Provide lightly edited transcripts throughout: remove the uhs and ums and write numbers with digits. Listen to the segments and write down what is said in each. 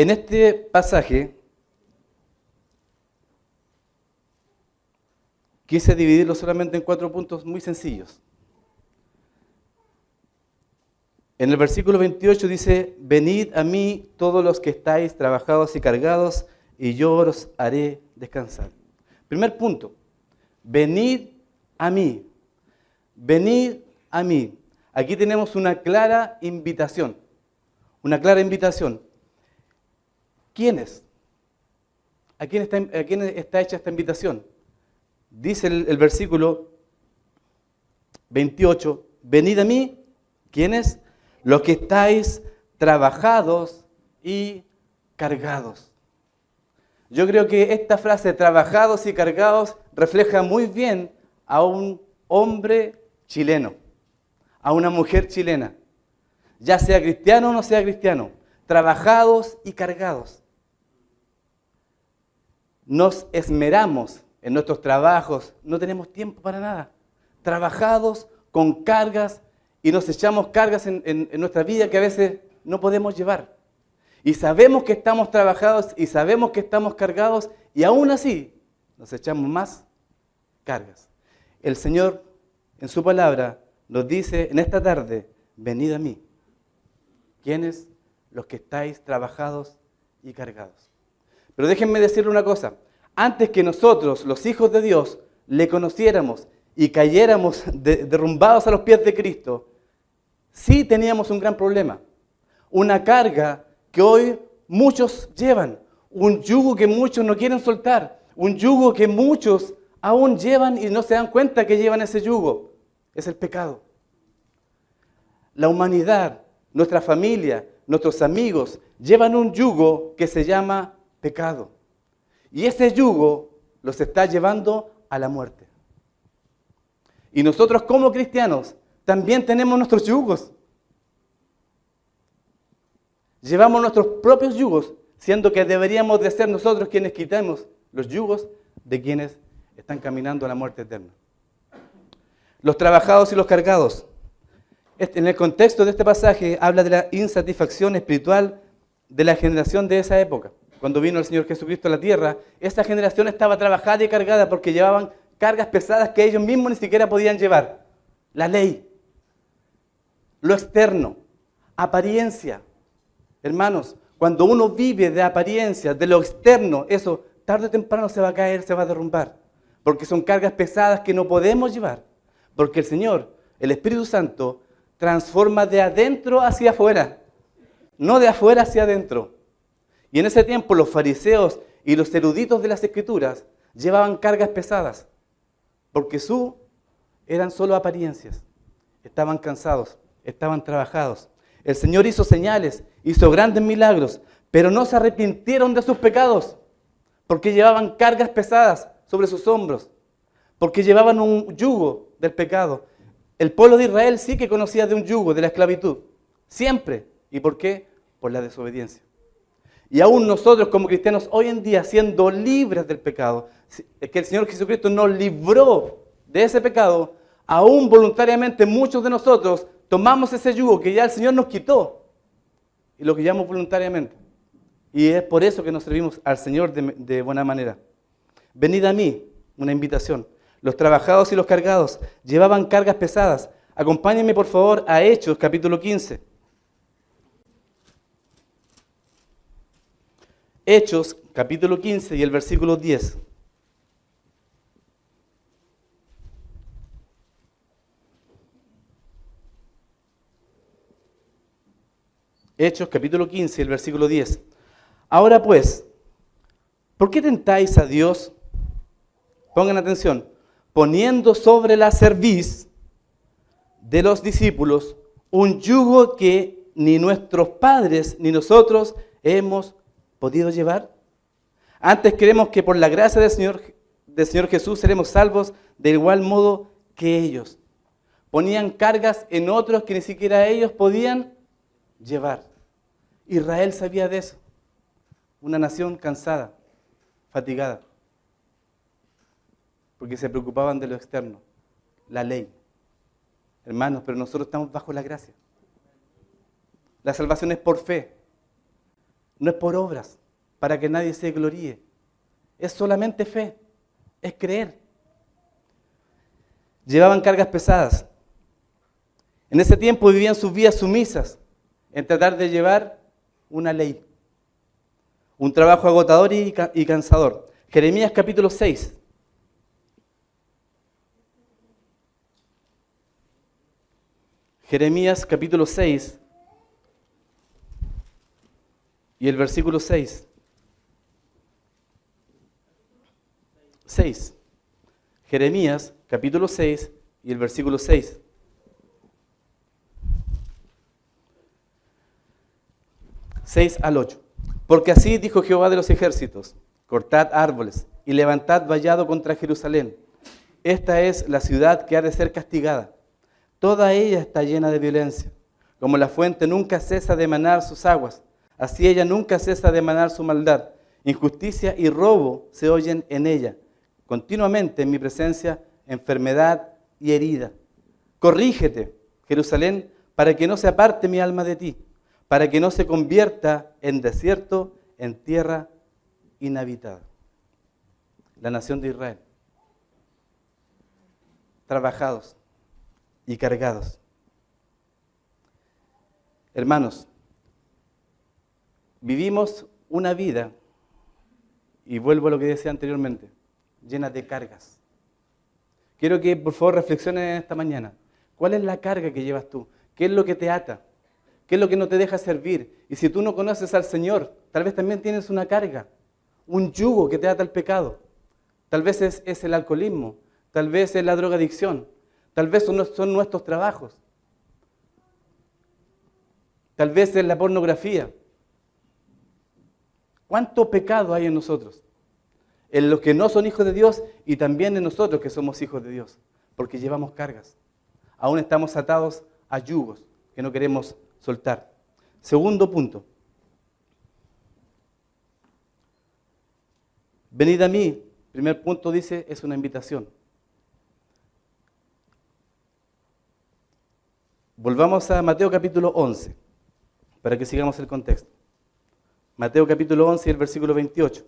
En este pasaje quise dividirlo solamente en 4 puntos muy sencillos. En el versículo 28 dice, venid a mí todos los que estáis trabajados y cargados, y yo os haré descansar. Primer punto, venid a mí. Venid a mí. Aquí tenemos una clara invitación. Una clara invitación. ¿Quiénes? ¿A quién está hecha esta invitación? Dice el versículo 28, venid a mí, ¿quiénes? Los que estáis trabajados y cargados. Yo creo que esta frase, trabajados y cargados, refleja muy bien a un hombre chileno, a una mujer chilena, ya sea cristiano o no sea cristiano, trabajados y cargados. Nos esmeramos en nuestros trabajos, no tenemos tiempo para nada, trabajados con cargas y nos echamos cargas en nuestra vida que a veces no podemos llevar. Y sabemos que estamos trabajados y sabemos que estamos cargados y aún así nos echamos más cargas. El Señor en su palabra nos dice en esta tarde, venid a mí. ¿Quiénes? Los que estáis trabajados y cargados. Pero déjenme decirle una cosa, antes que nosotros, los hijos de Dios, le conociéramos y cayéramos derrumbados a los pies de Cristo, sí teníamos un gran problema, una carga que hoy muchos llevan, un yugo que muchos no quieren soltar, un yugo que muchos aún llevan y no se dan cuenta que llevan ese yugo, es el pecado. La humanidad, nuestra familia, nuestros amigos llevan un yugo que se llama pecado. Y ese yugo los está llevando a la muerte. Y nosotros como cristianos también tenemos nuestros yugos. Llevamos nuestros propios yugos, siendo que deberíamos de ser nosotros quienes quitemos los yugos de quienes están caminando a la muerte eterna. Los trabajados y los cargados. En el contexto de este pasaje habla de la insatisfacción espiritual de la generación de esa época. Cuando vino el Señor Jesucristo a la tierra, esa generación estaba trabajada y cargada porque llevaban cargas pesadas que ellos mismos ni siquiera podían llevar. La ley, lo externo, apariencia. Hermanos, cuando uno vive de apariencia, de lo externo, eso tarde o temprano se va a caer, se va a derrumbar. Porque son cargas pesadas que no podemos llevar. Porque el Señor, el Espíritu Santo, transforma de adentro hacia afuera, no de afuera hacia adentro. Y en ese tiempo los fariseos y los eruditos de las Escrituras llevaban cargas pesadas, porque eran solo apariencias. Estaban cansados, estaban trabajados. El Señor hizo señales, hizo grandes milagros, pero no se arrepintieron de sus pecados, porque llevaban cargas pesadas sobre sus hombros, porque llevaban un yugo del pecado. El pueblo de Israel sí que conocía de un yugo, de la esclavitud, siempre. ¿Y por qué? Por la desobediencia. Y aún nosotros como cristianos hoy en día, siendo libres del pecado, que el Señor Jesucristo nos libró de ese pecado, aún voluntariamente muchos de nosotros tomamos ese yugo que ya el Señor nos quitó y lo guiamos voluntariamente. Y es por eso que nos servimos al Señor de buena manera. Venid a mí, una invitación. Los trabajados y los cargados llevaban cargas pesadas. Acompáñenme por favor a Hechos capítulo 15. Hechos capítulo 15 y el versículo 10. Hechos capítulo 15 y el versículo 10. Ahora pues, ¿por qué tentáis a Dios? Pongan atención. Poniendo sobre la cerviz de los discípulos un yugo que ni nuestros padres ni nosotros hemos podido llevar. Antes creemos que por la gracia del Señor Jesús seremos salvos de igual modo que ellos. Ponían cargas en otros que ni siquiera ellos podían llevar. Israel sabía de eso. Una nación cansada, fatigada, porque se preocupaban de lo externo, la ley. Hermanos, pero nosotros estamos bajo la gracia. La salvación es por fe. no es por obras, para que nadie se gloríe. Es solamente fe, es creer. Llevaban cargas pesadas. En ese tiempo vivían sus vidas sumisas en tratar de llevar una ley. Un trabajo agotador y cansador. Jeremías capítulo 6. Jeremías capítulo 6 y el versículo 6. 6. Jeremías capítulo 6 y el versículo 6. Seis al 8. Porque así dijo Jehová de los ejércitos: cortad árboles y levantad vallado contra Jerusalén. Esta es la ciudad que ha de ser castigada. Toda ella está llena de violencia. Como la fuente nunca cesa de emanar sus aguas, así ella nunca cesa de emanar su maldad. Injusticia y robo se oyen en ella. Continuamente en mi presencia, enfermedad y herida. Corrígete, Jerusalén, para que no se aparte mi alma de ti, para que no se convierta en desierto, en tierra inhabitada. La nación de Israel. Trabajados y cargados. Hermanos, vivimos una vida, y vuelvo a lo que decía anteriormente, llena de cargas. Quiero que por favor reflexionen esta mañana. ¿Cuál es la carga que llevas tú? ¿Qué es lo que te ata? ¿Qué es lo que no te deja servir? Y si tú no conoces al Señor, tal vez también tienes una carga, un yugo que te ata al pecado. Tal vez es el alcoholismo, tal vez es la drogadicción, tal vez son nuestros trabajos, tal vez es la pornografía. ¿Cuánto pecado hay en nosotros? En los que no son hijos de Dios y también en nosotros que somos hijos de Dios, porque llevamos cargas. Aún estamos atados a yugos que no queremos soltar. Segundo punto. Venid a mí. Primer punto dice, es una invitación. Volvamos a Mateo capítulo 11, para que sigamos el contexto. Mateo capítulo 11 y el versículo 28.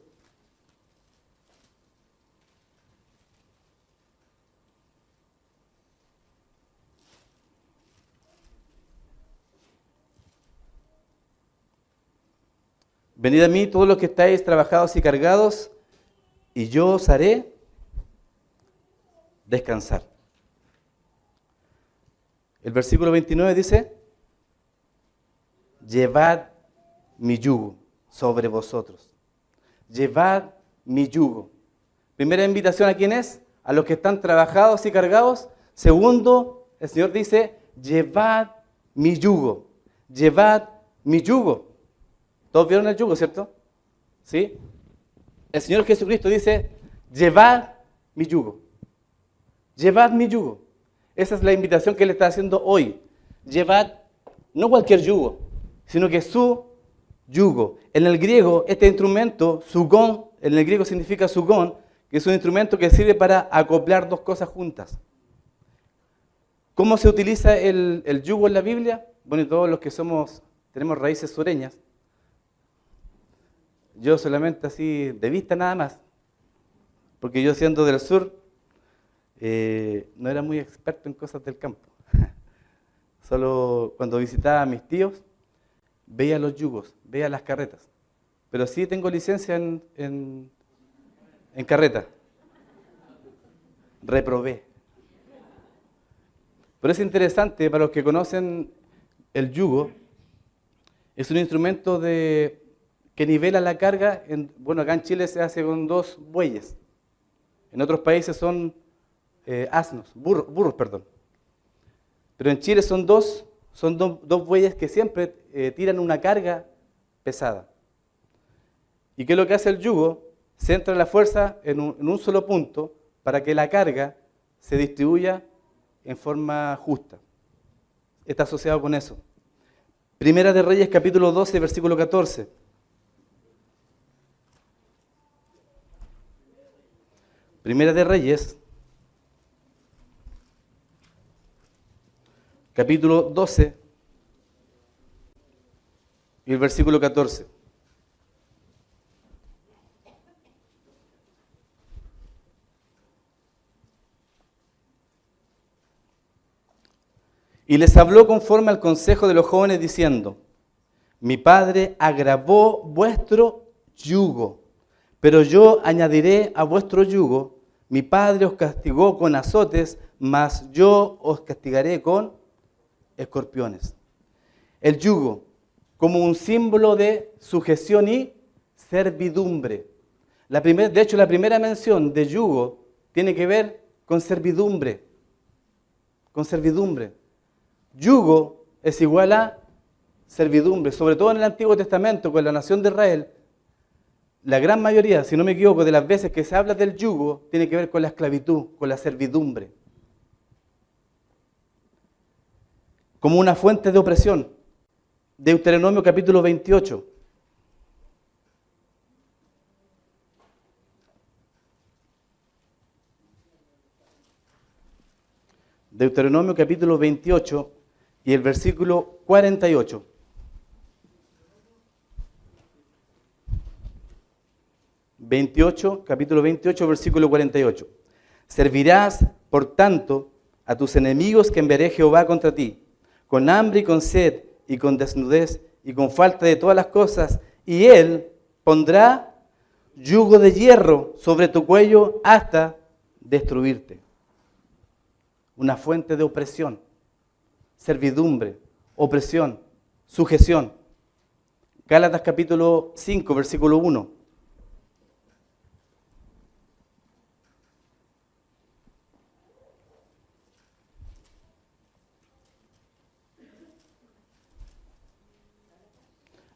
Venid a mí todos los que estáis trabajados y cargados, y yo os haré descansar. El versículo 29 dice, llevad mi yugo sobre vosotros. Llevad mi yugo. Primera invitación, ¿a quién es? A los que están trabajados y cargados. Segundo, el Señor dice, llevad mi yugo. Llevad mi yugo. ¿Todos vieron el yugo, cierto? ¿Sí? El Señor Jesucristo dice, llevad mi yugo. Llevad mi yugo. Esa es la invitación que Él está haciendo hoy. Llevad no cualquier yugo, sino que su yugo. En el griego, este instrumento, sugón, en el griego significa sugón, que es un instrumento que sirve para acoplar dos cosas juntas. ¿Cómo se utiliza el yugo en la Biblia? Bueno, y todos los que tenemos raíces sureñas, yo solamente así de vista nada más, porque yo siendo del sur, no era muy experto en cosas del campo. Solo cuando visitaba a mis tíos, veía los yugos, veía las carretas. Pero sí tengo licencia en carreta. Reprobé. Pero es interesante, para los que conocen el yugo, es un instrumento que nivela la carga. Bueno, acá en Chile se hace con 2 bueyes. En otros países son burros, perdón. Pero en Chile son dos bueyes que siempre tiran una carga pesada. ¿Y qué es lo que hace el yugo? Centra la fuerza en un solo punto para que la carga se distribuya en forma justa. Está asociado con eso. Primera de Reyes, capítulo 12, versículo 14. Primera de Reyes, capítulo 12 y el versículo 14. Y les habló conforme al consejo de los jóvenes diciendo, mi Padre agravó vuestro yugo, pero yo añadiré a vuestro yugo. Mi Padre os castigó con azotes, mas yo os castigaré con escorpiones. El yugo como un símbolo de sujeción y servidumbre. De hecho, la primera mención de yugo tiene que ver con servidumbre. Con servidumbre. Yugo es igual a servidumbre. Sobre todo en el Antiguo Testamento, con la nación de Israel, la gran mayoría, si no me equivoco, de las veces que se habla del yugo, tiene que ver con la esclavitud, con la servidumbre. Como una fuente de opresión. Deuteronomio capítulo 28. Deuteronomio capítulo 28 y el versículo 48. Capítulo 28, versículo 48. Servirás, por tanto, a tus enemigos que enviaré Jehová contra ti, con hambre y con sed, y con desnudez, y con falta de todas las cosas, y él pondrá yugo de hierro sobre tu cuello hasta destruirte. Una fuente de opresión, servidumbre, opresión, sujeción. Gálatas capítulo 5, versículo 1.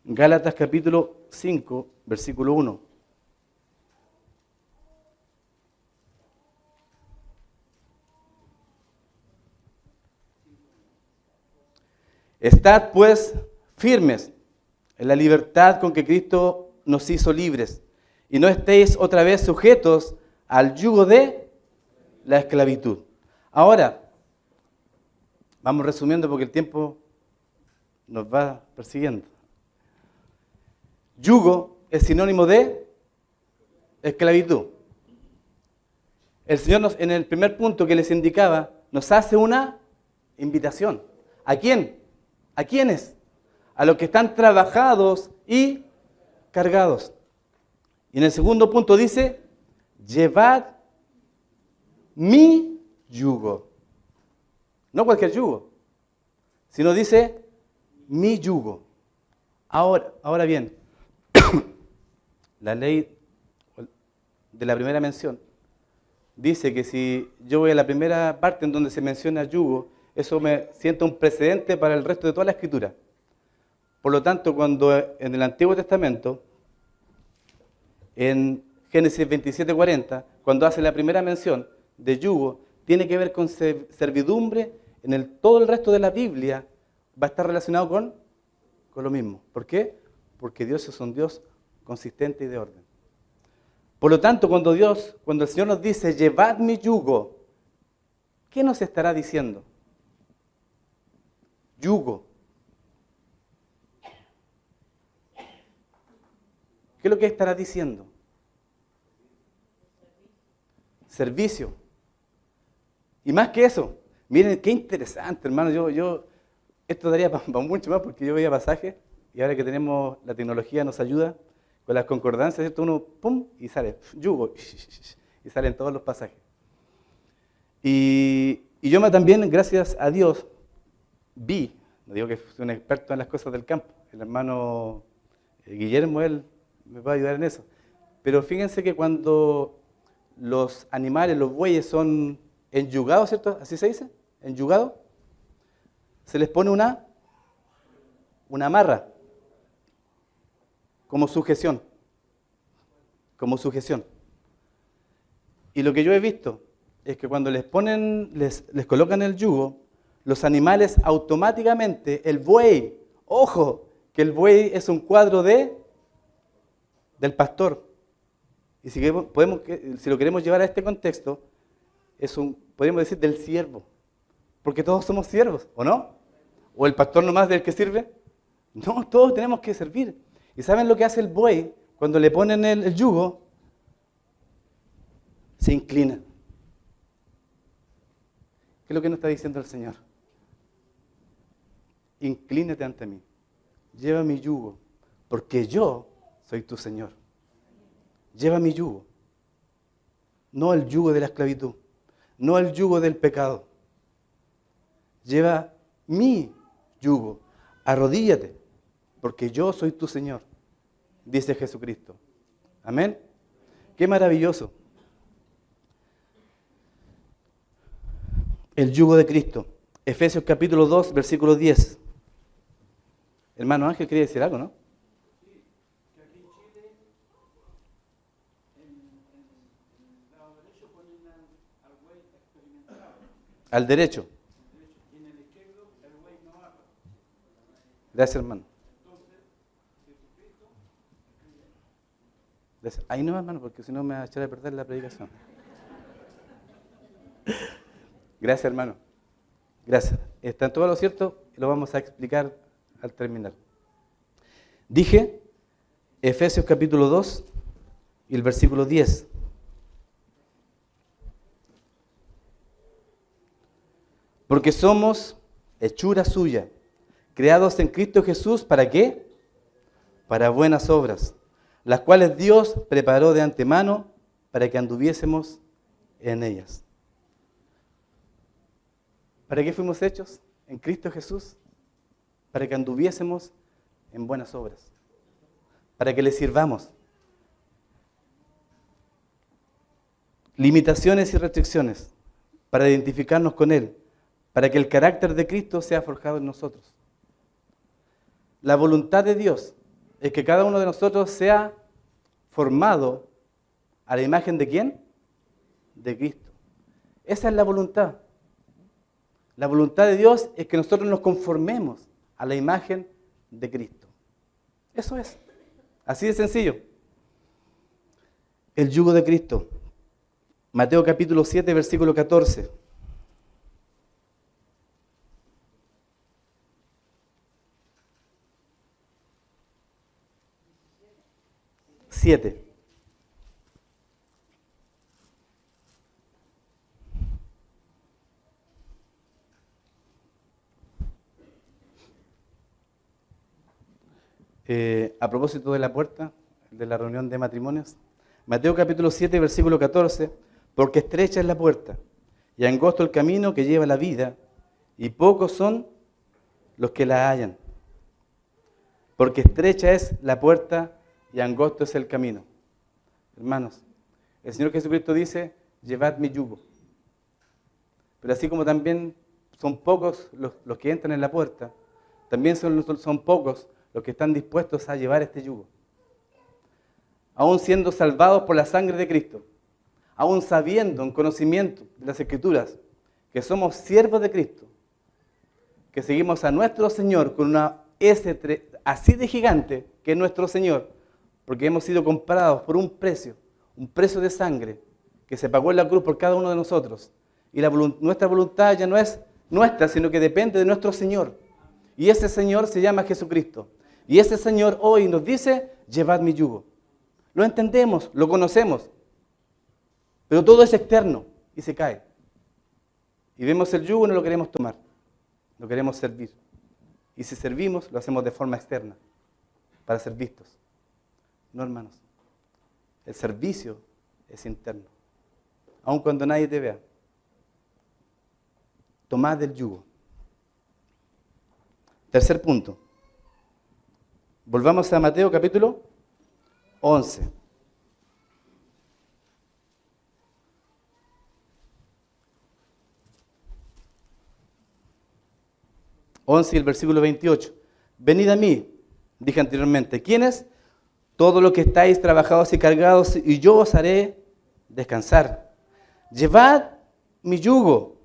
Gálatas capítulo 5, versículo 1. Estad pues firmes en la libertad con que Cristo nos hizo libres, y no estéis otra vez sujetos al yugo de la esclavitud. Ahora, vamos resumiendo porque el tiempo nos va persiguiendo. Yugo es sinónimo de esclavitud. El Señor en el primer punto que les indicaba, nos hace una invitación. ¿A quién? ¿A quiénes? A los que están trabajados y cargados. Y en el segundo punto dice, llevad mi yugo. No cualquier yugo, sino dice mi yugo. Ahora bien, la ley de la primera mención dice que si yo voy a la primera parte en donde se menciona yugo, eso me sienta un precedente para el resto de toda la Escritura. Por lo tanto, cuando en el Antiguo Testamento, en Génesis 27:40, cuando hace la primera mención de yugo, tiene que ver con servidumbre, todo el resto de la Biblia va a estar relacionado con lo mismo. ¿Por qué? Porque Dios es un Dios consistente y de orden. Por lo tanto, cuando el Señor nos dice, llevad mi yugo, ¿qué nos estará diciendo? Yugo. ¿Qué es lo que estará diciendo? Servicio. Y más que eso, miren qué interesante, hermano. Esto daría para mucho más porque yo veía pasajes y ahora que tenemos la tecnología nos ayuda con las concordancias, ¿cierto? Uno, pum, y sale, yugo, y salen todos los pasajes. Y yo también, gracias a Dios, no digo que soy un experto en las cosas del campo, el hermano Guillermo, él me va a ayudar en eso. Pero fíjense que cuando los animales, los bueyes son enyugados, ¿cierto? ¿Así se dice? ¿Enyugados? Se les pone una amarra, como sujeción. Como sujeción. Y lo que yo he visto es que cuando les colocan el yugo, los animales automáticamente, el buey, ojo, que el buey es un cuadro del pastor. Y si lo queremos llevar a este contexto, podríamos decir del siervo. Porque todos somos siervos, ¿o no? ¿O el pastor nomás del que sirve? No, todos tenemos que servir. ¿Y saben lo que hace el buey? Cuando le ponen el yugo, se inclina. ¿Qué es lo que nos está diciendo el Señor? inclínate ante mí. Lleva mi yugo, porque yo soy tu Señor. Lleva mi yugo. No el yugo de la esclavitud, no el yugo del pecado. Lleva mi yugo. Arrodíllate, porque yo soy tu Señor, dice Jesucristo. Amén. Qué maravilloso. El yugo de Cristo. Efesios capítulo 2, versículo 10. Hermano Ángel, quería decir algo, ¿no? Sí, que aquí en Chile, en el lado derecho ponen al güey experimentado. Al derecho. Y en el izquierdo, el güey novato. Gracias, hermano. Entonces, Jesucristo, Gracias. Ahí no, hermano, porque si no me va a echar a perder la predicación. Gracias, hermano. Gracias. Está en todo lo cierto y lo vamos a explicar al terminar. Dije, Efesios capítulo 2 y el versículo 10. Porque somos hechura suya, creados en Cristo Jesús, ¿para qué? Para buenas obras, las cuales Dios preparó de antemano para que anduviésemos en ellas. ¿Para qué fuimos hechos en Cristo Jesús? Para que anduviésemos en buenas obras, para que le sirvamos. Limitaciones y restricciones, para identificarnos con Él, para que el carácter de Cristo sea forjado en nosotros. La voluntad de Dios es que cada uno de nosotros sea formado a la imagen de ¿quién? De Cristo. Esa es la voluntad. La voluntad de Dios es que nosotros nos conformemos a la imagen de Cristo. Eso es. Así de sencillo. El yugo de Cristo. Mateo capítulo 7, versículo 14. Siete. A propósito de la puerta, de la reunión de matrimonios, Mateo capítulo 7, versículo 14, porque estrecha es la puerta y angosto el camino que lleva a la vida, y pocos son los que la hallan. Porque estrecha es la puerta y angosto es el camino. Hermanos, el Señor Jesucristo dice, llevad mi yugo. Pero así como también son pocos los que entran en la puerta, también son pocos los que están dispuestos a llevar este yugo. Aún siendo salvados por la sangre de Cristo, aún sabiendo en conocimiento de las Escrituras que somos siervos de Cristo, que seguimos a nuestro Señor con una S así de gigante que es nuestro Señor, porque hemos sido comprados por un precio de sangre que se pagó en la cruz por cada uno de nosotros. Y nuestra voluntad ya no es nuestra, sino que depende de nuestro Señor. Y ese Señor se llama Jesucristo. Y ese Señor hoy nos dice, llevad mi yugo. Lo entendemos, lo conocemos, pero todo es externo y se cae. Y vemos el yugo y no lo queremos tomar, lo queremos servir. Y si servimos, lo hacemos de forma externa, para ser vistos. No, hermanos, el servicio es interno. Aun cuando nadie te vea, tomad el yugo. Tercer punto. Volvamos a Mateo capítulo 11. Y el versículo 28. Venid a mí, dije anteriormente. ¿Quiénes? Todos los que estáis trabajados y cargados, y yo os haré descansar. Llevad mi yugo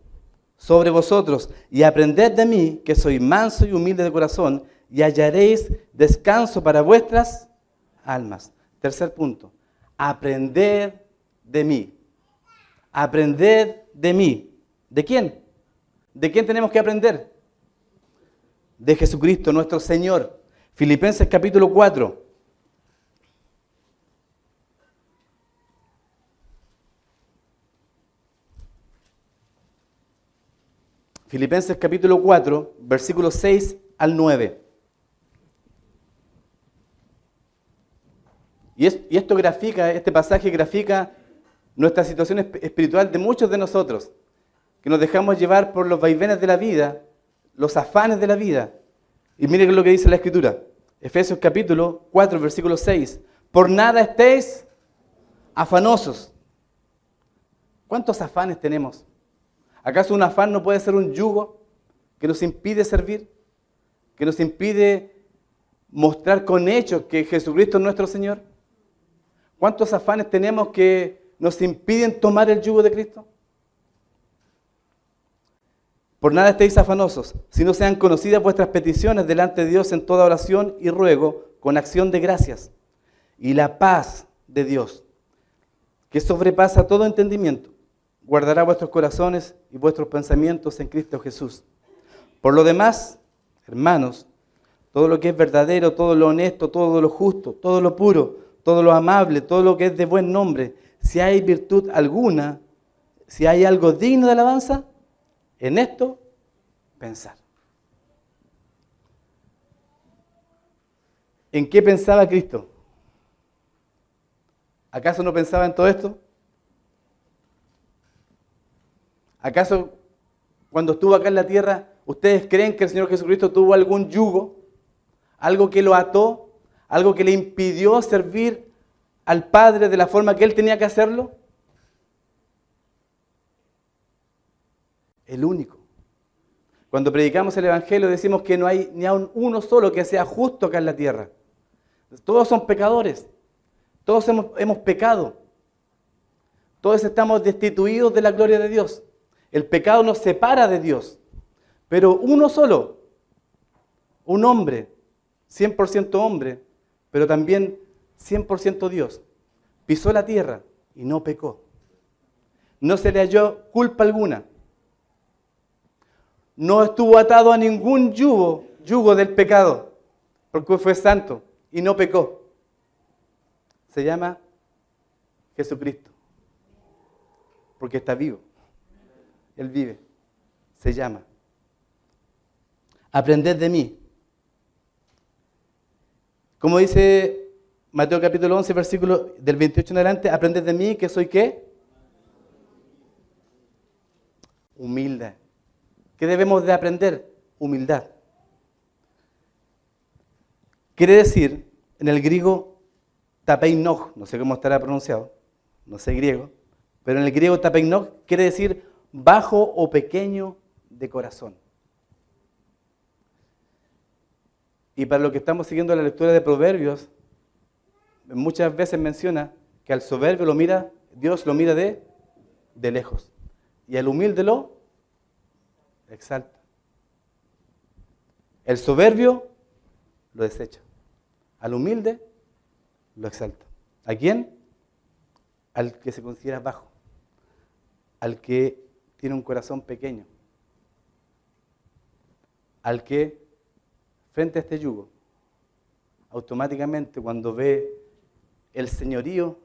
sobre vosotros y aprended de mí, que soy manso y humilde de corazón, y hallaréis descanso para vuestras almas. Tercer punto, aprended de mí. Aprended de mí. ¿De quién? ¿De quién tenemos que aprender? De Jesucristo, nuestro Señor. Filipenses capítulo 4. Filipenses capítulo 4, versículos 6 al 9. Y esto grafica, este pasaje grafica nuestra situación espiritual de muchos de nosotros, que nos dejamos llevar por los vaivenes de la vida, los afanes de la vida. Y miren lo que dice la Escritura, Efesios capítulo 4, versículo 6. Por nada estéis afanosos. ¿Cuántos afanes tenemos? ¿Acaso un afán no puede ser un yugo que nos impide servir? ¿Que nos impide mostrar con hechos que Jesucristo es nuestro Señor? ¿Cuántos afanes tenemos que nos impiden tomar el yugo de Cristo? Por nada estéis afanosos, sino sean conocidas vuestras peticiones delante de Dios en toda oración y ruego, con acción de gracias. Y la paz de Dios, que sobrepasa todo entendimiento, guardará vuestros corazones y vuestros pensamientos en Cristo Jesús. Por lo demás, hermanos, todo lo que es verdadero, todo lo honesto, todo lo justo, todo lo puro, todo lo amable, todo lo que es de buen nombre, si hay virtud alguna, si hay algo digno de alabanza, en esto pensar. ¿En qué pensaba Cristo? ¿Acaso no pensaba en todo esto? ¿Acaso cuando estuvo acá en la tierra, ustedes creen que el Señor Jesucristo tuvo algún yugo? ¿Algo que lo ató? ¿Algo que le impidió servir al Padre de la forma que Él tenía que hacerlo? El único. Cuando predicamos el Evangelio decimos que no hay ni aun uno solo que sea justo acá en la tierra. Todos son pecadores. Todos hemos pecado. Todos estamos destituidos de la gloria de Dios. El pecado nos separa de Dios. Pero uno solo, un hombre, 100% hombre, pero también 100% Dios, pisó la tierra y no pecó. No se le halló culpa alguna. No estuvo atado a ningún yugo del pecado, porque fue santo y no pecó. Se llama Jesucristo, porque está vivo. Él vive. Se llama. Aprended de mí. Como dice Mateo capítulo 11, versículo del 28 en adelante, aprended de mí que soy ¿qué? Humilde. ¿Qué debemos de aprender? Humildad. Quiere decir, en el griego, tapeinog, no sé cómo estará pronunciado, no sé griego, pero en el griego tapeinog quiere decir bajo o pequeño de corazón. Y para lo que estamos siguiendo la lectura de Proverbios, muchas veces menciona que al soberbio Dios lo mira de lejos. Y al humilde lo exalta. El soberbio lo desecha. Al humilde lo exalta. ¿A quién? Al que se considera bajo. Al que tiene un corazón pequeño. Al que, frente a este yugo, automáticamente cuando ve el señorío,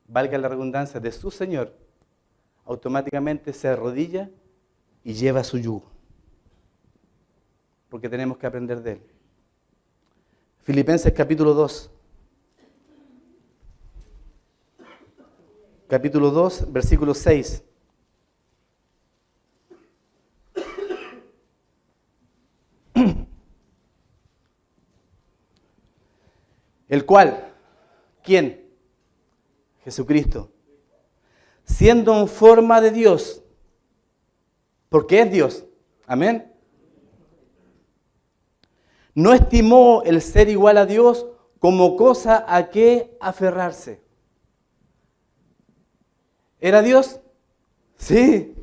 valga la redundancia, de su Señor, automáticamente se arrodilla y lleva su yugo. Porque tenemos que aprender de él. Filipenses capítulo 2. Capítulo 2, versículo 6. El cual, ¿quién? Jesucristo. Siendo en forma de Dios, porque es Dios. Amén. No estimó el ser igual a Dios como cosa a que aferrarse. ¿Era Dios? Sí.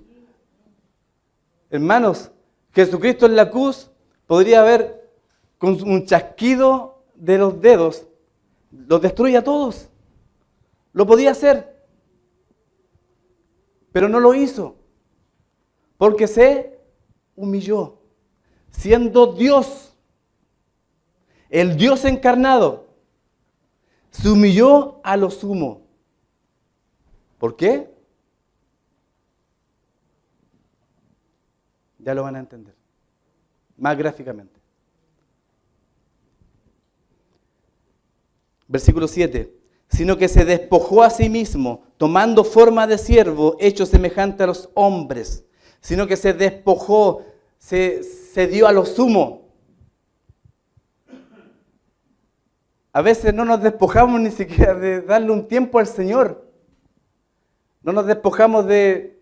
Hermanos, Jesucristo en la cruz podría haber, con un chasquido de los dedos, los destruye a todos. Lo podía hacer. Pero no lo hizo. Porque se humilló. Siendo Dios. El Dios encarnado. Se humilló a lo sumo. ¿Por qué? Ya lo van a entender. más gráficamente. Versículo 7. Sino que se despojó a sí mismo, tomando forma de siervo, hecho semejante a los hombres. Sino que se despojó, se dio a lo sumo. A veces no nos despojamos ni siquiera de darle un tiempo al Señor. No nos despojamos de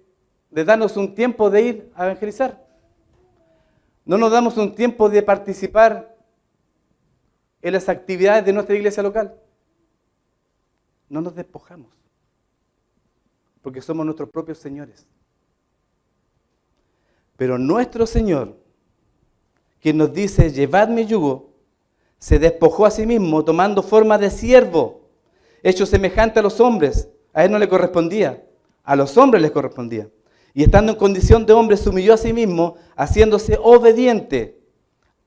darnos un tiempo de ir a evangelizar. No nos damos un tiempo de participar en las actividades de nuestra iglesia local. No nos despojamos, porque somos nuestros propios señores. Pero nuestro Señor, quien nos dice, llevad mi yugo, se despojó a sí mismo, tomando forma de siervo, hecho semejante a los hombres. A él no le correspondía, a los hombres les correspondía. Y estando en condición de hombre, se humilló a sí mismo, haciéndose obediente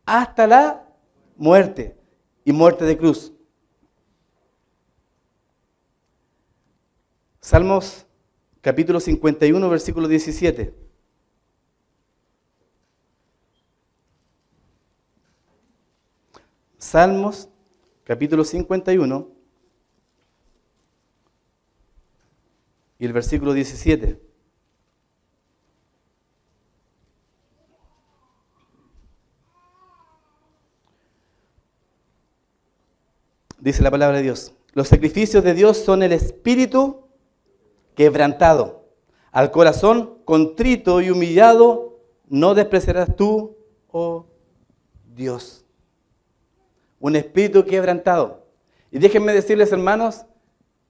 hasta la muerte, y muerte de cruz. Salmos capítulo 51, versículo 17. Salmos capítulo 51 y el versículo 17. Dice la palabra de Dios: los sacrificios de Dios son el espíritu quebrantado. Al corazón contrito y humillado no despreciarás tú, oh Dios. Un espíritu quebrantado. Y déjenme decirles, hermanos,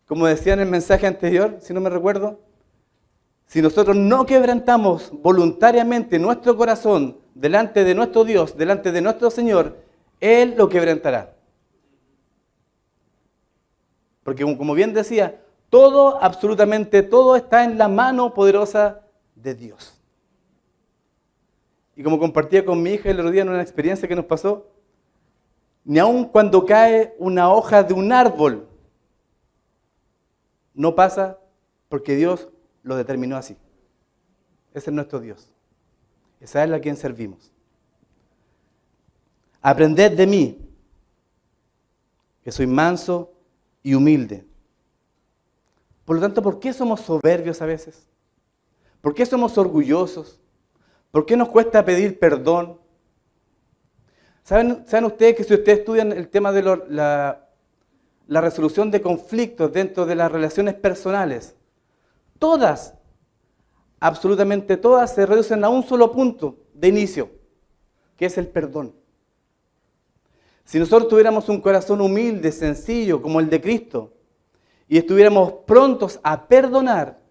como decía en el mensaje anterior, si no me recuerdo, si nosotros no quebrantamos voluntariamente nuestro corazón delante de nuestro Dios, delante de nuestro Señor, Él lo quebrantará. Porque como bien decía, todo, absolutamente todo está en la mano poderosa de Dios. Y como compartía con mi hija el otro día en una experiencia que nos pasó, ni aun cuando cae una hoja de un árbol, no pasa porque Dios lo determinó así. Ese es nuestro Dios. Esa es la a quien servimos. Aprended de mí, que soy manso y humilde. Por lo tanto, ¿por qué somos soberbios a veces? ¿Por qué somos orgullosos? ¿Por qué nos cuesta pedir perdón? ¿Saben ustedes que si ustedes estudian el tema de la resolución de conflictos dentro de las relaciones personales, todas, absolutamente todas, se reducen a un solo punto de inicio, que es el perdón? Si nosotros tuviéramos un corazón humilde, sencillo, como el de Cristo, y estuviéramos prontos a perdonar,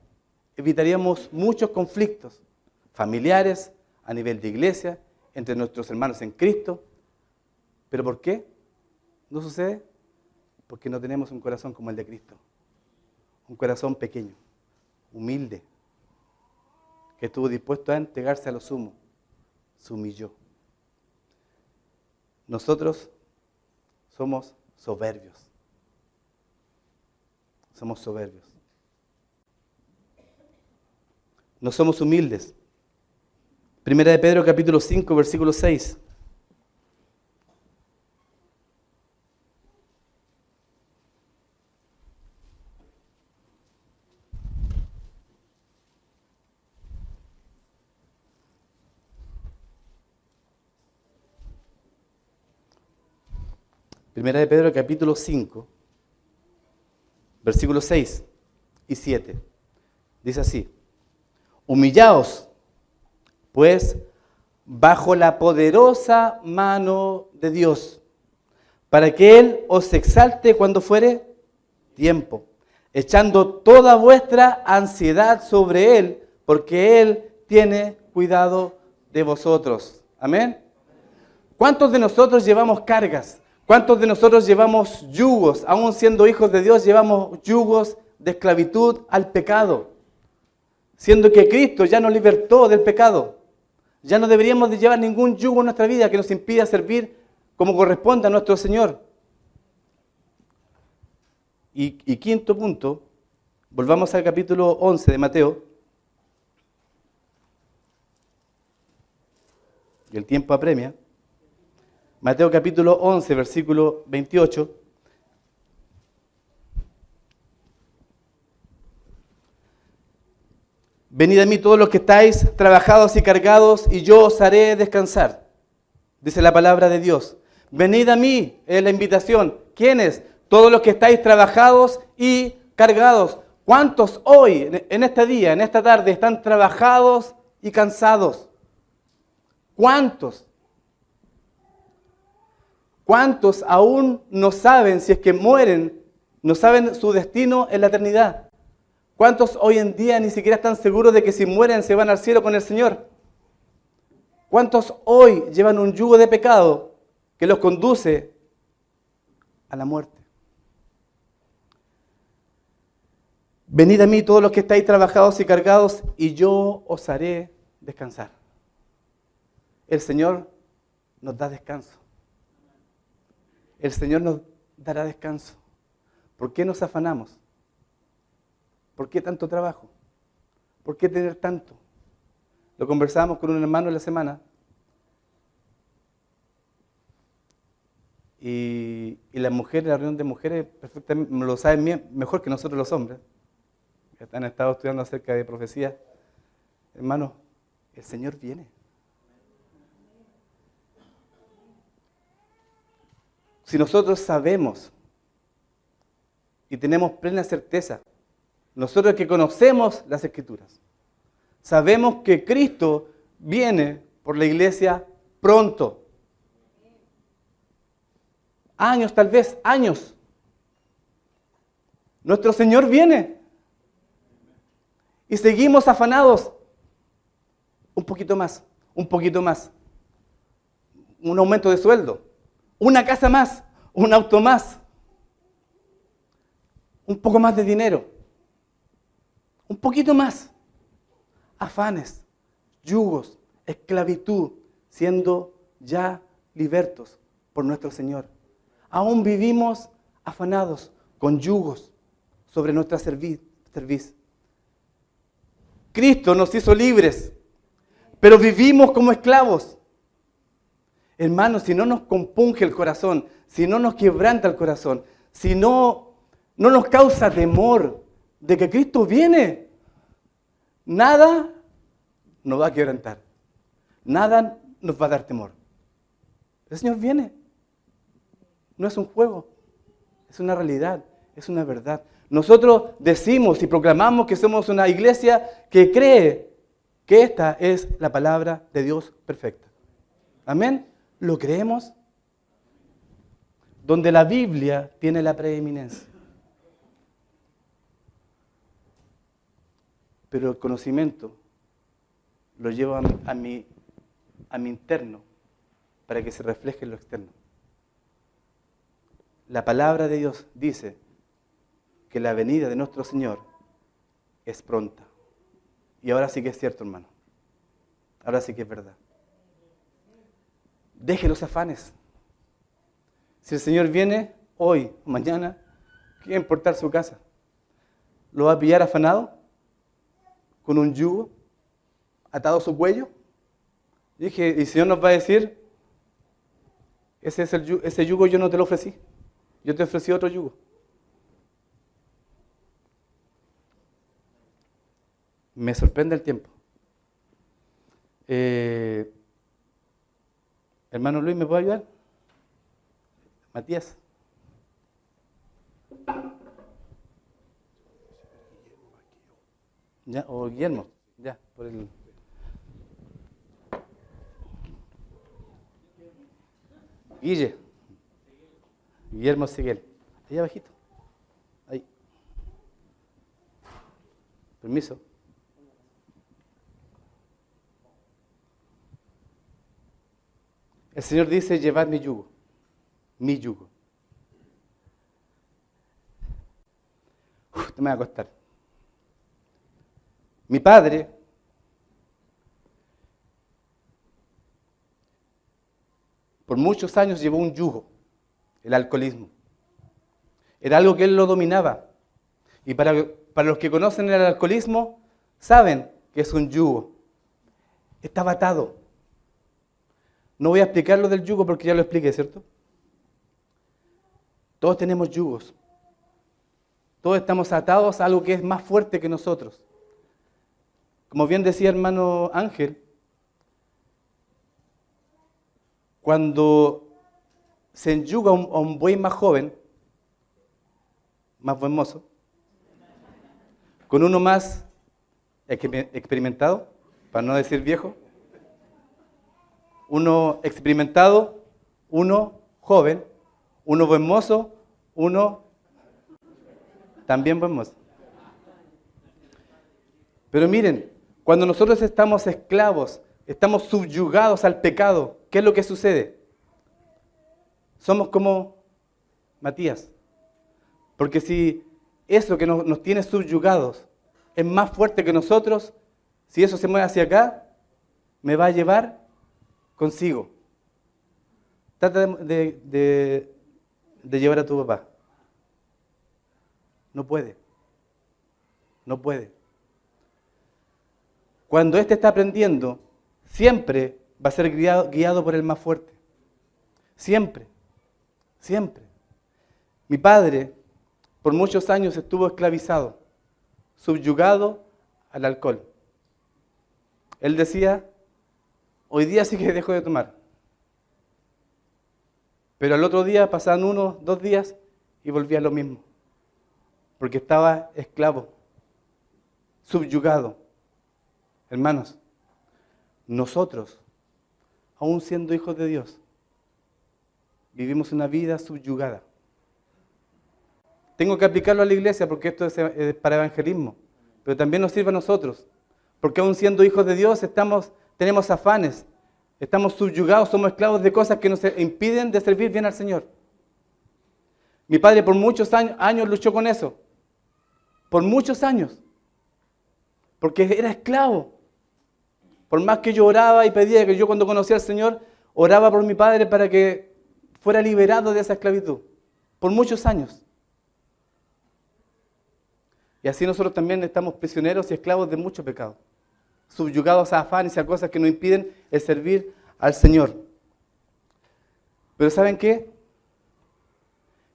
evitaríamos muchos conflictos familiares, a nivel de iglesia, entre nuestros hermanos en Cristo. ¿Pero por qué no sucede? Porque no tenemos un corazón como el de Cristo. Un corazón pequeño, humilde, que estuvo dispuesto a entregarse a lo sumo, se humilló. Nosotros somos soberbios. Somos soberbios. No somos humildes. Primera de Pedro capítulo 5, versículo 6. Primera de Pedro capítulo 5, versículos 6 y 7. Dice así: humillaos, pues, bajo la poderosa mano de Dios, para que Él os exalte cuando fuere tiempo, echando toda vuestra ansiedad sobre Él, porque Él tiene cuidado de vosotros. Amén. ¿Cuántos de nosotros llevamos cargas? ¿Cuántos de nosotros llevamos yugos? Aún siendo hijos de Dios, llevamos yugos de esclavitud al pecado, siendo que Cristo ya nos libertó del pecado. Ya no deberíamos de llevar ningún yugo en nuestra vida que nos impida servir como corresponde a nuestro Señor. Y quinto punto, volvamos al capítulo 11 de Mateo. y el tiempo apremia. Mateo capítulo 11, versículo 28. Venid a mí todos los que estáis trabajados y cargados, y yo os haré descansar. Dice la palabra de Dios. Venid a mí, es la invitación. ¿Quiénes? Todos los que estáis trabajados y cargados. ¿Cuántos hoy, en este día, en esta tarde, están trabajados y cansados? ¿Cuántos? ¿Cuántos aún no saben si es que mueren, no saben su destino en la eternidad? ¿Cuántos hoy en día ni siquiera están seguros de que si mueren se van al cielo con el Señor? ¿Cuántos hoy llevan un yugo de pecado que los conduce a la muerte? Venid a mí todos los que estáis trabajados y cargados, y yo os haré descansar. El Señor nos da descanso. El Señor nos dará descanso. ¿Por qué nos afanamos? ¿Por qué tanto trabajo? ¿Por qué tener tanto? Lo conversábamos con un hermano en la semana. Y las mujeres, la reunión de mujeres, perfectamente lo saben bien, mejor que nosotros los hombres, que han estado estudiando acerca de profecía. Hermano, el Señor viene. Si nosotros sabemos y tenemos plena certeza, nosotros que conocemos las Escrituras, sabemos que Cristo viene por la iglesia pronto. Años, tal vez, años. Nuestro Señor viene. Y seguimos afanados. Un poquito más, un poquito más. Un aumento de sueldo. Una casa más, un auto más. Un poco más de dinero. Un poquito más. Afanes, yugos, esclavitud, siendo ya libertos por nuestro Señor. Aún vivimos afanados con yugos sobre nuestra cerviz. Cristo nos hizo libres, pero vivimos como esclavos. Hermanos, si no nos compunge el corazón, si no nos quebranta el corazón, si no nos causa temor de que Cristo viene, nada nos va a quebrantar. Nada nos va a dar temor. El Señor viene. No es un juego, es una realidad, es una verdad. Nosotros decimos y proclamamos que somos una iglesia que cree que esta es la palabra de Dios perfecta. ¿Amén? ¿Lo creemos? Donde la Biblia tiene la preeminencia. Pero el conocimiento lo llevo a mi interno para que se refleje en lo externo. La palabra de Dios dice que la venida de nuestro Señor es pronta. Y ahora sí que es cierto, hermano. Ahora sí que es verdad. Deje los afanes. Si el Señor viene hoy o mañana, ¿qué va a importar su casa? ¿Lo va a pillar afanado? ¿Con un yugo atado a su cuello? Dije, y el Señor nos va a decir, ese yugo yo no te lo ofrecí. Yo te ofrecí otro yugo. Me sorprende el tiempo. Hermano Luis, ¿me puede ayudar? Matías. Ya, o Guillermo. Ya, por el... Guillermo Seguel. Ahí abajito. Ahí. Permiso. El Señor dice, llevad mi yugo. Mi yugo. Te me va a costar. Mi padre por muchos años llevó un yugo, el alcoholismo. Era algo que él lo dominaba. Y para los que conocen el alcoholismo, saben que es un yugo. Estaba atado. No voy a explicar lo del yugo porque ya lo expliqué, ¿cierto? Todos tenemos yugos. Todos estamos atados a algo que es más fuerte que nosotros. Como bien decía hermano Ángel, cuando se enyuga a un buey más joven, más buen mozo, con uno más experimentado, para no decir viejo, uno experimentado, uno joven, uno buen mozo, uno también buen mozo. Pero miren, cuando nosotros estamos esclavos, estamos subyugados al pecado, ¿qué es lo que sucede? Somos como Matías. Porque si eso que nos tiene subyugados es más fuerte que nosotros, si eso se mueve hacia acá, me va a llevar consigo. Trata de llevar a tu papá. No puede. No puede. Cuando éste está aprendiendo, siempre va a ser guiado por el más fuerte. Siempre. Siempre. Mi padre, por muchos años estuvo esclavizado, subyugado al alcohol. Él decía, hoy día sí que dejo de tomar. Pero al otro día pasaban 1, 2 días y volvía a lo mismo. Porque estaba esclavo, subyugado. Hermanos, nosotros, aún siendo hijos de Dios, vivimos una vida subyugada. Tengo que aplicarlo a la iglesia porque esto es para evangelismo, pero también nos sirve a nosotros, porque aún siendo hijos de Dios tenemos afanes, estamos subyugados, somos esclavos de cosas que nos impiden de servir bien al Señor. Mi padre por muchos años luchó con eso, por muchos años, porque era esclavo. Por más que yo oraba y pedía, que yo cuando conocí al Señor, oraba por mi padre para que fuera liberado de esa esclavitud, por muchos años. Y así nosotros también estamos prisioneros y esclavos de mucho pecado, subyugados a afanes y a cosas que nos impiden el servir al Señor. Pero ¿saben qué?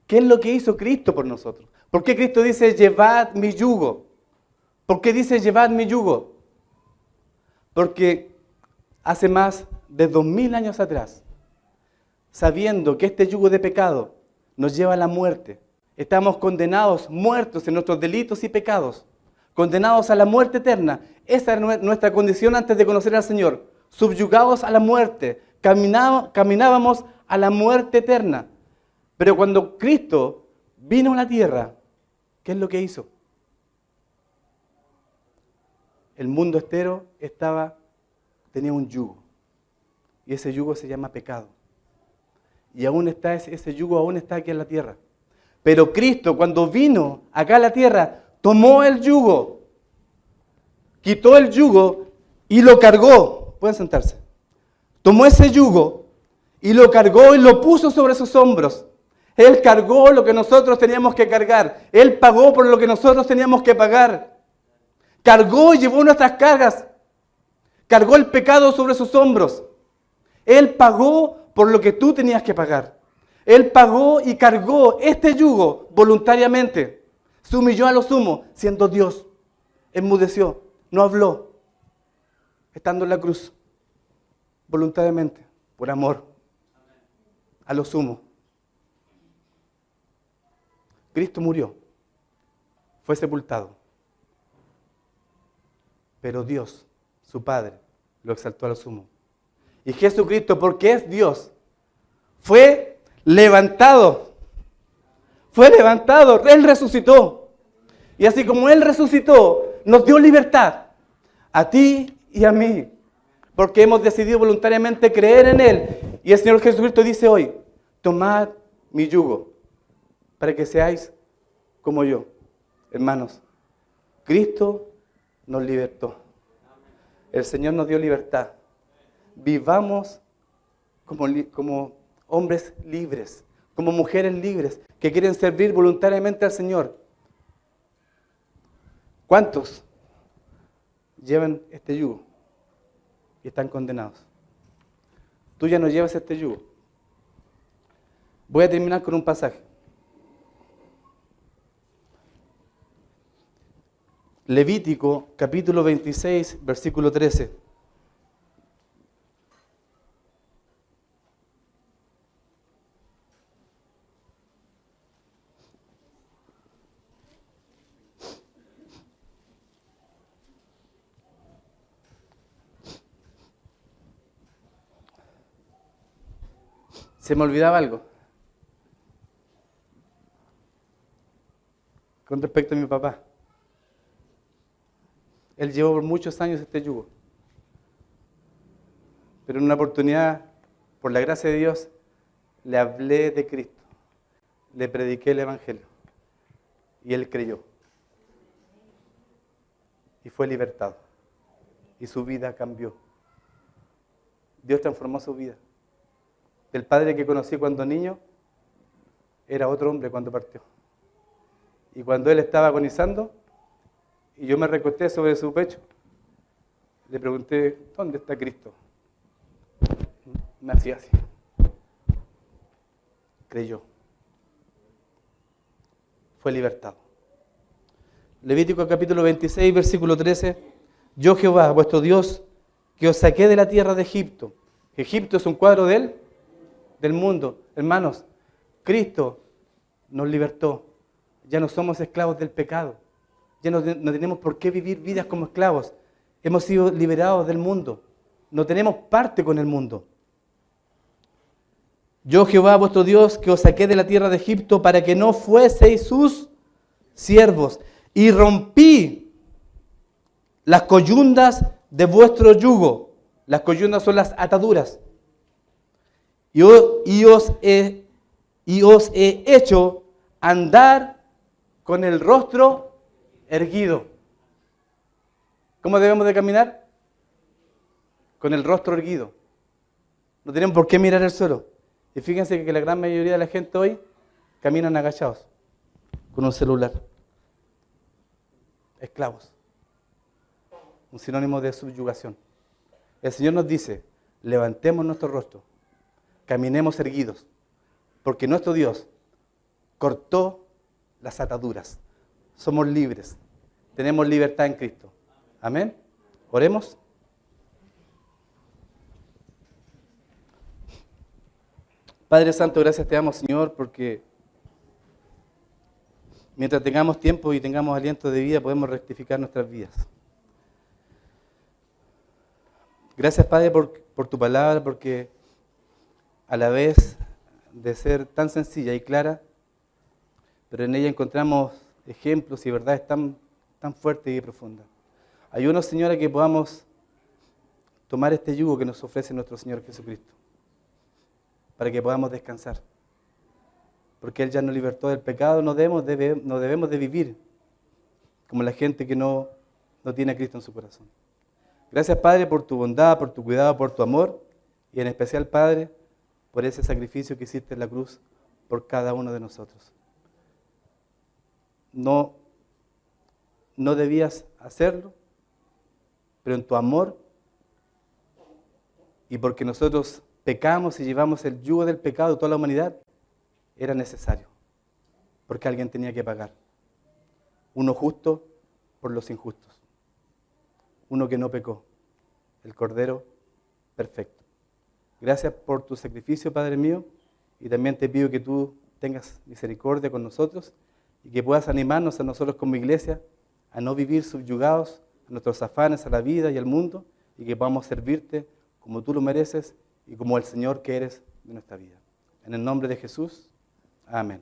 ¿Qué es lo que hizo Cristo por nosotros? ¿Por qué Cristo dice, llevad mi yugo? ¿Por qué dice, llevad mi yugo? Porque hace más de 2000 años atrás, sabiendo que este yugo de pecado nos lleva a la muerte, estamos condenados, muertos en nuestros delitos y pecados, condenados a la muerte eterna. Esa era nuestra condición antes de conocer al Señor, subyugados a la muerte, caminábamos a la muerte eterna. Pero cuando Cristo vino a la tierra, ¿qué es lo que hizo? El mundo entero tenía un yugo, y ese yugo se llama pecado. Y aún está ese yugo aún está aquí en la tierra. Pero Cristo, cuando vino acá a la tierra, tomó el yugo, quitó el yugo y lo cargó. Pueden sentarse. Tomó ese yugo y lo cargó y lo puso sobre sus hombros. Él cargó lo que nosotros teníamos que cargar. Él pagó por lo que nosotros teníamos que pagar. Cargó y llevó nuestras cargas. Cargó el pecado sobre sus hombros. Él pagó por lo que tú tenías que pagar. Él pagó y cargó este yugo voluntariamente. Se humilló a lo sumo, siendo Dios. Enmudeció, no habló, estando en la cruz. Voluntariamente, por amor, a lo sumo. Cristo murió, fue sepultado. Pero Dios, su Padre, lo exaltó a lo sumo. Y Jesucristo, porque es Dios, fue levantado. Fue levantado, Él resucitó. Y así como Él resucitó, nos dio libertad. A ti y a mí. Porque hemos decidido voluntariamente creer en Él. Y el Señor Jesucristo dice hoy, tomad mi yugo, para que seáis como yo. Hermanos, Cristo nos libertó. El Señor nos dio libertad. Vivamos como hombres libres, como mujeres libres, que quieren servir voluntariamente al Señor. ¿Cuántos llevan este yugo y están condenados? Tú ya no llevas este yugo. Voy a terminar con un pasaje. Levítico, capítulo 26, versículo 13. Se me olvidaba algo. Con respecto a mi papá. Él llevó por muchos años este yugo. Pero en una oportunidad, por la gracia de Dios, le hablé de Cristo. Le prediqué el Evangelio. Y él creyó. Y fue libertado. Y su vida cambió. Dios transformó su vida. El padre que conocí cuando niño era otro hombre cuando partió. Y cuando él estaba agonizando, y yo me recosté sobre su pecho, le pregunté, ¿dónde está Cristo? Me hacía así. Creyó. Fue libertado. Levítico capítulo 26, versículo 13. Yo Jehová, vuestro Dios, que os saqué de la tierra de Egipto. Egipto es un cuadro del mundo. Hermanos, Cristo nos libertó. Ya no somos esclavos del pecado. Ya no tenemos por qué vivir vidas como esclavos. Hemos sido liberados del mundo. No tenemos parte con el mundo. Yo Jehová vuestro Dios, que os saqué de la tierra de Egipto para que no fueseis sus siervos. Y rompí las coyundas de vuestro yugo. Las coyundas son las ataduras. Y os he hecho andar con el rostro erguido. ¿Cómo debemos de caminar? Con el rostro erguido. No tenemos por qué mirar el suelo. Y fíjense que la gran mayoría de la gente hoy caminan agachados, con un celular. Esclavos. Un sinónimo de subyugación. El Señor nos dice, levantemos nuestro rostro, caminemos erguidos, porque nuestro Dios cortó las ataduras. Somos libres. Tenemos libertad en Cristo. Amén. Oremos. Padre Santo, gracias te damos, Señor, porque mientras tengamos tiempo y tengamos aliento de vida, podemos rectificar nuestras vidas. Gracias, Padre, por tu palabra, porque a la vez de ser tan sencilla y clara, pero en ella encontramos ejemplos y verdades tan fuertes y profundas. Ayúdanos, Señor, a que podamos tomar este yugo que nos ofrece nuestro Señor Jesucristo, para que podamos descansar. Porque Él ya nos libertó del pecado, no debemos de vivir como la gente que no tiene a Cristo en su corazón. Gracias, Padre, por tu bondad, por tu cuidado, por tu amor, y en especial, Padre, por ese sacrificio que hiciste en la cruz por cada uno de nosotros. No debías hacerlo, pero en tu amor, y porque nosotros pecamos y llevamos el yugo del pecado de toda la humanidad, era necesario, porque alguien tenía que pagar. Uno justo por los injustos. Uno que no pecó, el Cordero perfecto. Gracias por tu sacrificio, Padre mío, y también te pido que tú tengas misericordia con nosotros y que puedas animarnos a nosotros como iglesia a no vivir subyugados a nuestros afanes, a la vida y al mundo, y que podamos servirte como tú lo mereces y como el Señor que eres de nuestra vida. En el nombre de Jesús, amén.